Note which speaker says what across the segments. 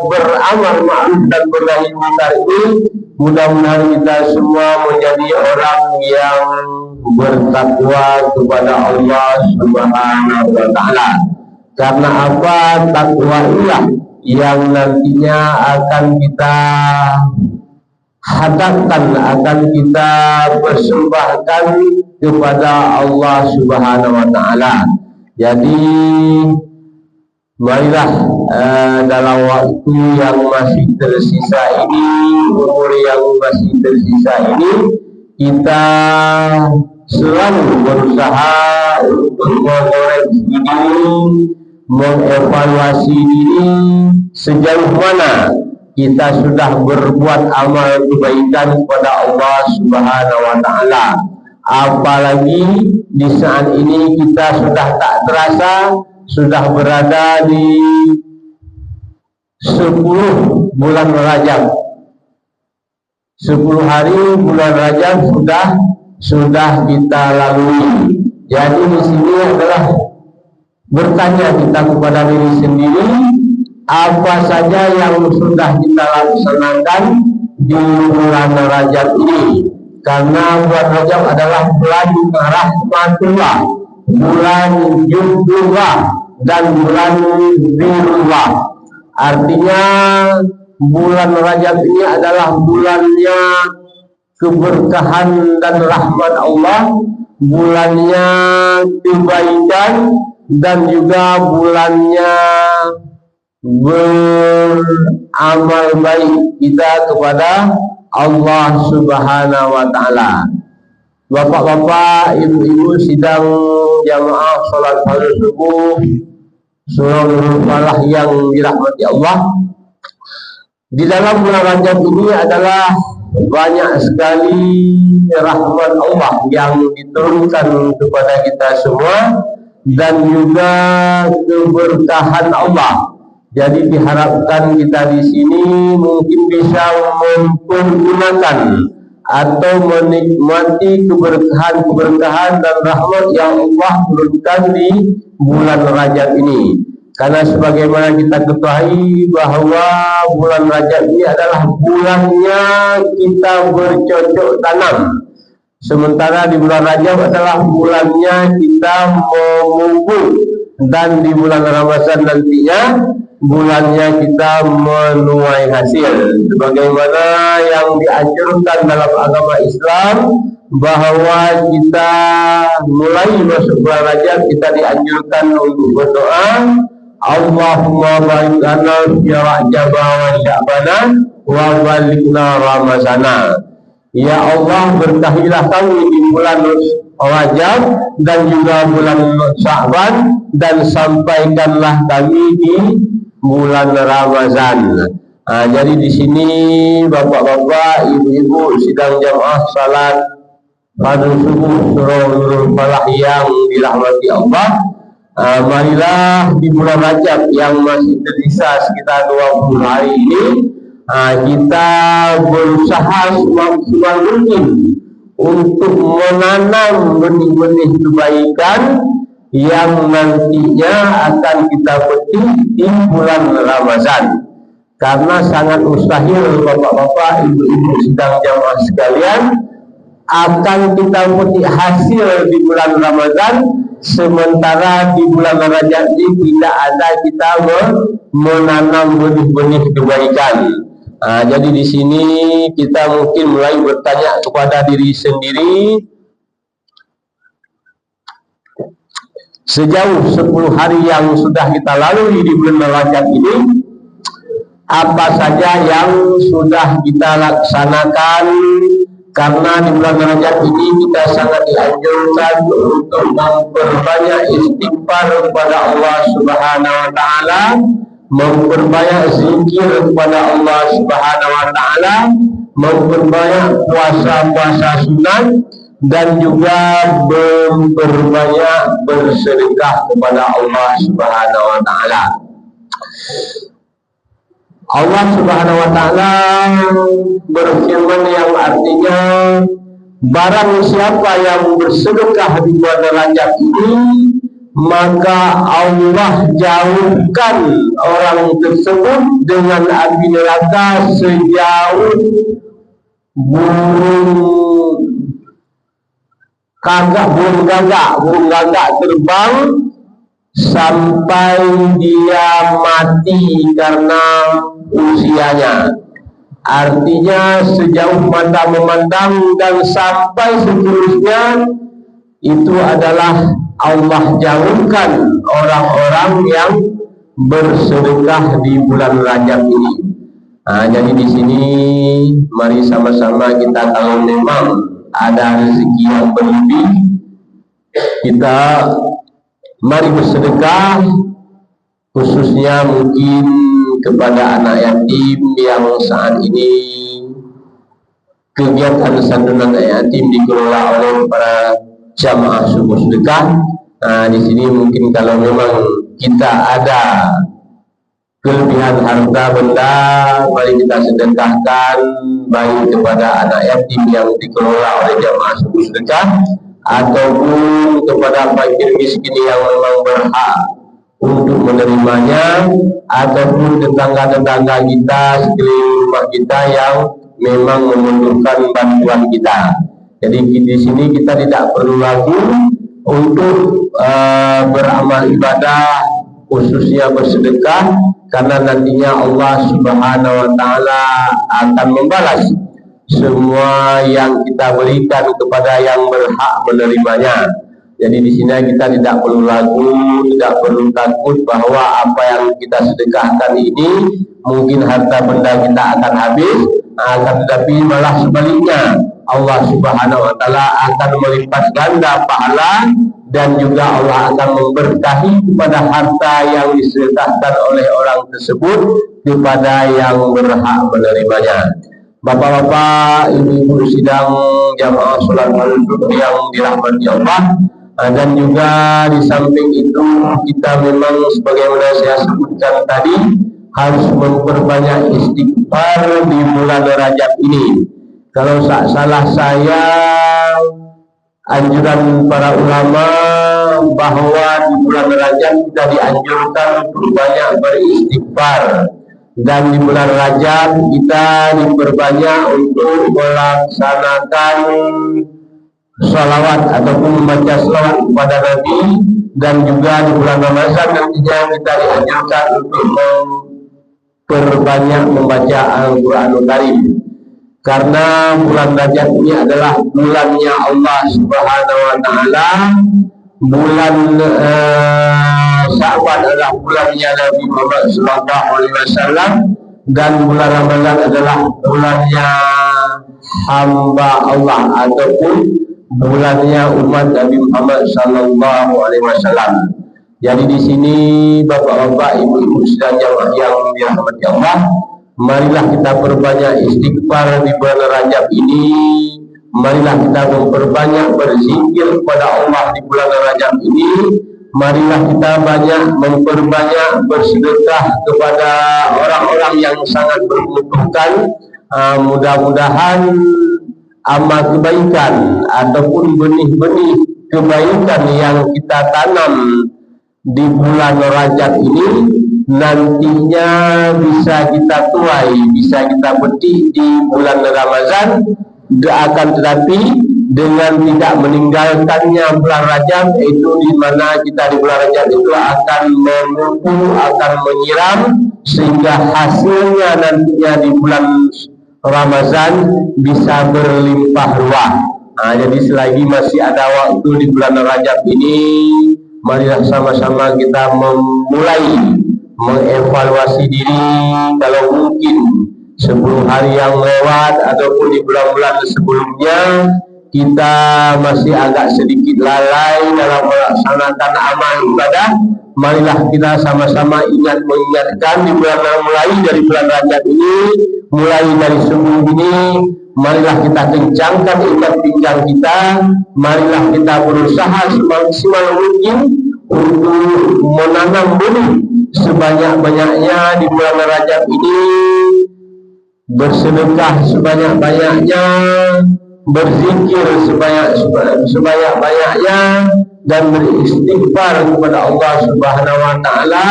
Speaker 1: beramal ma'ruf dan bernahi munkar ini, mudah-mudahan kita semua menjadi orang yang bertakwa kepada Allah Subhanahu wa Ta'ala. Karena apa? Takwa inilah yang nantinya akan kita hadapkan, akan kita persembahkan kepada Allah Subhanahu wa Ta'ala. Jadi marilah dalam waktu yang masih tersisa ini, umur yang masih tersisa ini, kita selalu berusaha untuk mengoreksi diri, mengevaluasi diri sejauh mana kita sudah berbuat amal kebaikan kepada Allah Subhanahu wa Ta'ala. Apalagi di saat ini kita sudah tak terasa sudah berada di 10 bulan Rajab. 10 hari bulan Rajab sudah kita lalui. Jadi di sini adalah bertanya kita kepada diri sendiri, apa saja yang sudah kita laksanakan di bulan Rajab ini. Karena bulan Rajab adalah bulan rahmatullah, bulan judullah, dan bulan birullah. Artinya bulan Rajab ini adalah bulannya keberkahan dan rahmat Allah, bulannya kebaikan, dan juga bulannya beramal baik kita kepada Allah Subhanahu wa Ta'ala. Bapak-bapak, ibu-ibu sidang jamaah salat fardu subuh surah Nurul Falah yang dirahmati Allah. Di dalam bulan Rajab ini adalah banyak sekali rahmat Allah yang diturunkan kepada kita semua dan juga keberkahan Allah. Jadi diharapkan kita di sini mungkin bisa mempergunakan atau menikmati keberkahan dan rahmat yang Allah turunkan di bulan Rajab ini. Karena sebagaimana kita ketahui bahwa bulan Rajab ini adalah bulannya kita bercocok tanam. Sementara di bulan Rajab adalah bulannya kita memupuk, dan di bulan Ramadan nantinya bulannya kita menuai hasil. Sebagaimana yang dianjurkan dalam agama Islam bahwa kita mulai masuk bulan Rajab kita dianjurkan untuk berdoa, Allahumma barik lana fi Rajab wa Sya'bana wa balighna Ramadana. Ya Allah, berkahilah kami di bulan Rajab dan juga bulan Sya'ban, dan sampaikanlah kami di bulan Ramadan. Jadi di sini bapak-bapak, ibu-ibu sidang jamaah salat fardu subuh surah Nurul Falah yang dirahmati Allah. Marilah di bulan Rajab yang masih tersisa sekitar 20 hari ini, kita berusaha semaksimal mungkin untuk menanam benih-benih kebaikan yang nantinya akan kita petik di bulan Ramadan. Karena sangat mustahil bapak-bapak, ibu-ibu sidang jamaah sekalian, akan kita petik hasil di bulan Ramadan sementara di bulan Rajab ini tidak ada kita menanam benih-benih kebaikan. Jadi di sini kita mungkin mulai bertanya kepada diri sendiri, sejauh 10 hari yang sudah kita lalui di bulan Rajab ini, apa saja yang sudah kita laksanakan. Karena di bulan Rajab ini kita sangat dianjurkan untuk memperbanyak istighfar kepada Allah Subhanahu wa Ta'ala, memperbanyak zikir kepada Allah Subhanahu wa Ta'ala, memperbanyak puasa-puasa sunat, dan juga memperbanyak bersedekah kepada Allah Subhanahu wa Ta'ala. Allah Subhanahu wa Ta'ala berfirman yang artinya, barang siapa yang bersedekah di bulan Rajab ini, maka Allah jauhkan orang tersebut dengan api neraka sejauh burung gagak terbang sampai dia mati karena usianya. Artinya sejauh mata memandang dan sampai seterusnya, itu adalah Allah jauhkan orang-orang yang bersedekah di bulan Rajab ini. Jadi di sini mari sama-sama kita, kalau memang ada rezeki yang berlebih, kita mari bersedekah, khususnya mungkin kepada anak yatim yang saat ini kegiatan santunan anak yatim dikelola oleh para jamaah subuh sedekah. Di sini mungkin kalau memang kita ada kelebihan harta benda, mari kita sedekahkan baik kepada anak yatim yang dikelola oleh jamaah subuh sedekah ataupun kepada fakir miskin yang memang berhak untuk menerimanya, ataupun tetangga-tetangga kita sekeliling rumah kita yang memang membutuhkan bantuan kita. Jadi di sini kita tidak perlu lagi untuk beramal ibadah, khususnya bersedekah, karena nantinya Allah Subhanahu wa Ta'ala akan membalas semua yang kita berikan kepada yang berhak menerimanya. Jadi di sini kita tidak perlu ragu, tidak perlu takut bahwa apa yang kita sedekahkan ini mungkin harta benda kita akan habis, tetapi malah sebaliknya Allah Subhanahu wa Ta'ala akan melipat ganda pahala, dan juga Allah akan memberkahi kepada harta yang disedekahkan oleh orang tersebut kepada yang berhak menerimanya. Bapak-bapak, ibu-ibu sidang jamaah sholat malam yang dirahmati Allah, dan juga di samping itu kita memang sebagaimana saya sebutkan tadi harus memperbanyak istighfar di bulan Rajab ini. Kalau tak salah saya, anjuran para ulama bahwa di bulan Rajab kita dianjurkan untuk banyak beristighfar, dan di bulan Rajab kita diperbanyak untuk melaksanakan salawat ataupun membaca salawat kepada Nabi, dan juga di bulan Ramadan nantinya kita dianjurkan untuk memperbanyak membaca Al-Quranul Karim, karena bulan Rajab ini adalah bulannya Allah Subhanahu wa Ta'ala. Bulan Syawal adalah bulannya Nabi Muhammad Sallallahu Alaihi Wasallam, dan bulan Ramadan adalah bulannya hamba Allah ataupun bulannya umat Nabi Muhammad Sallallahu Alaihi Wasallam. Jadi di sini bapak-bapak, ibu-ibu sekalian yang dirahmati Allah, marilah kita perbanyak istighfar di bulan Rajab ini. Marilah kita memperbanyak berzikir kepada Allah di bulan Rajab ini. Marilah kita memperbanyak bersedekah kepada orang-orang yang sangat membutuhkan. Mudah-mudahan amal kebaikan ataupun benih-benih kebaikan yang kita tanam di bulan Rajab ini nantinya bisa kita tuai, bisa kita petik di bulan Ramadan. Akan tetapi dengan tidak meninggalkannya bulan Rajab, itu di mana kita di bulan Rajab itu akan memupuk, akan menyiram, sehingga hasilnya nantinya di bulan Ramadan bisa berlimpah ruah. Jadi selagi masih ada waktu di bulan Rajab ini, marilah sama-sama kita memulai mengevaluasi diri. Kalau mungkin 10 hari yang lewat ataupun di bulan-bulan sebelumnya kita masih agak sedikit lalai dalam melaksanakan amal ibadah, marilah kita sama-sama mengingatkan di bulan, mulai dari bulan Rajab ini, mulai dari subuh ini, marilah kita kencangkan ikat pinggang kita, marilah kita berusaha semaksimal mungkin untuk menanam benih sebanyak-banyaknya di bulan Rajab ini, bersedekah sebanyak-banyaknya, berzikir sebanyak-banyaknya, dan beristighfar kepada Allah Subhanahu wa taala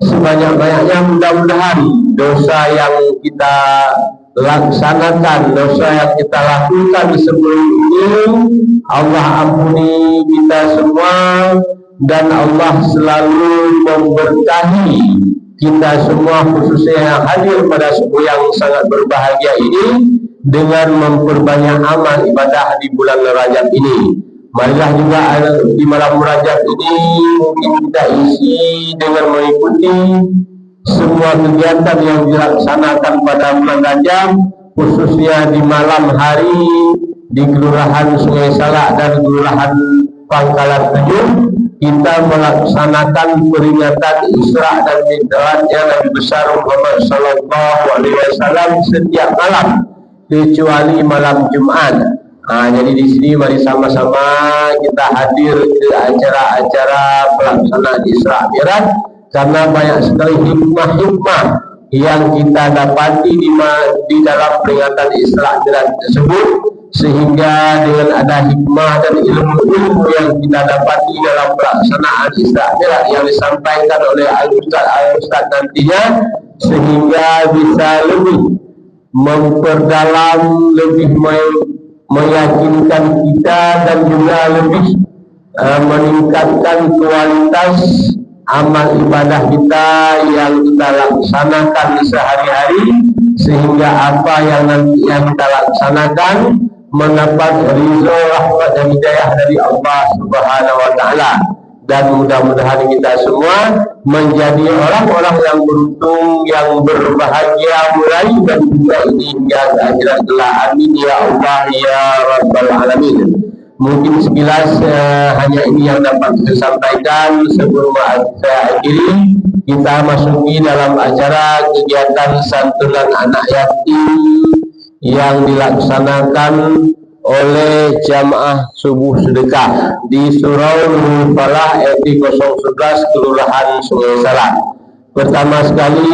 Speaker 1: sebanyak-banyaknya. Mudah-mudahan dosa yang kita laksanakan, dosa yang kita lakukan sebelum ini Allah ampuni kita semua, dan Allah selalu memberkahi kita semua, khususnya yang hadir pada subuh yang sangat berbahagia ini, dengan memperbanyak amal ibadah di bulan Rajab ini. Marilah juga di malam Rajab ini mungkin kita isi dengan mengikuti semua kegiatan yang dilaksanakan pada bulan Rajab, khususnya di malam hari di Kelurahan Sungai Salak dan Kelurahan Pangkalan 7, kita melaksanakan peringatan Isra dan Mi'rajnya Nabi besar Muhammad Sallallahu Alaihi Wasallam setiap malam kecuali malam Jumat. Jadi di sini mari sama-sama kita hadir ke acara-acara pelaksanaan Isra Mi'raj, karena banyak sekali hikmah-hikmah yang kita dapati di dalam peringatan Isra Mi'raj tersebut, sehingga dengan ada hikmah dan ilmu-ilmu yang kita dapati dalam pelaksanaan Isra Mi'raj yang disampaikan oleh Al-Ustaz nantinya, sehingga bisa lebih memperdalam, lebih meyakinkan kita, dan juga lebih meningkatkan kualitas amal ibadah kita yang kita laksanakan sehari-hari, sehingga apa yang nanti yang kita laksanakan mendapat ridho, rahmat dan hidayah dari Allah Subhanahu wa taala. Dan mudah-mudahan kita semua menjadi orang-orang yang beruntung, yang berbahagia mulai dan juga ini hingga akhirat kelak. Amin ya Allah ya Rabbal Alamin. Mungkin sekilas hanya ini yang dapat saya sampaikan. Sebelum saya akhiri, kita masuki dalam acara kegiatan santunan anak yatim yang dilaksanakan oleh jamaah subuh sedekah di Surau Nurul Falah RT 011 Kelurahan Sungai Salak. Pertama sekali